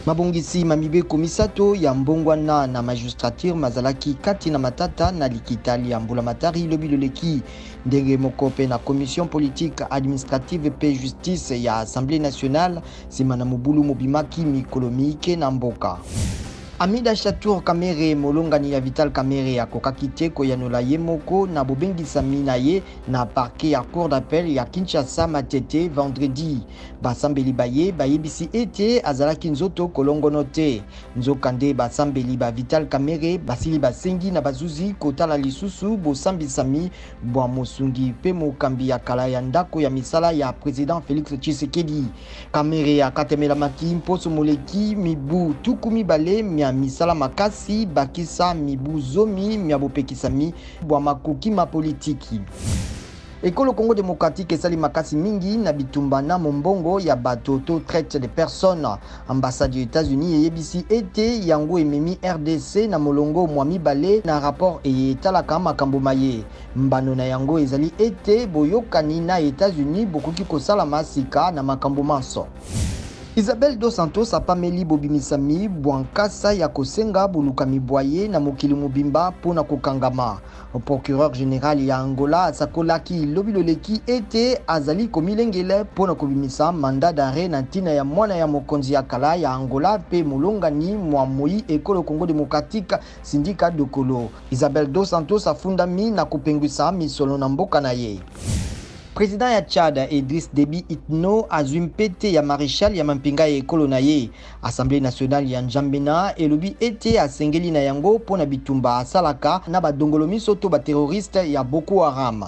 Mabongisi mamibeko misato ya mbongwana na magistrature mazalaki kati na matata na likitali ya mbulamatari lobi loleki ndenge mokope na commission politique administrative pe justice ya Assemblée nationale simana mobulu mobimaki mikolomike na mboka. Amida Chatour Kamere molongani ya Vital Kamere ya kokakite koyanola ye moko na bobengisa mina ye na parquet ya cour d'appel ya Kinshasa Matete vendredi. Basambeli baye bayebisi ete azalaki nzoto kolongono te. Nzokande basambeli ba Vital Kamere basili basengi na bazuzi kotala lisusu bosambisami bwa mosungi pe mokambi ya kala ya ndako ya misala ya président Félix Tshisekedi. Kamere akatemela maki mposo moleki mibu tukumi bale misala makasi bakisa mibu zomi miabopekisami bwa makoki ma politiki. Ekolo Congo démocratique esali makasi mingi na bitumba na mombongo ya bato to traite de personnes. Ambassade des États-Unis eyebisi ete yango ememi RDC na molongo mwa mibale na rapport etalaka makambo maye. Mbano na yango ezali ete boyokani na États-Unis bokoki kosala masika na makambo manso. Isabel dos Santos apameli bobimisami bwankasa ya kosenga bulukami bwaye na mokili mobimba pona kokangama. Procureur général ya Angola asakolaki lobiloleki ete azali komilengele pona kobimisa mandat d'arrêt na ntina ya mwana ya mokonzi ya kala ya Angola pe molongani mwa moi ekolo Congo démocratique Sindika Dokolo. Isabel dos Santos afundami na kopengwisa misolo na mboka na ye. Président ya Tchad Idriss Déby Itno azwi mpete ya maréchal ya mampinga ya ekolo na ye. Assemblée nationale ya Njambena elobi ete asengeli na yango pona bitumba asalaka na badongolo miso to ba terroriste ya Boko Haram.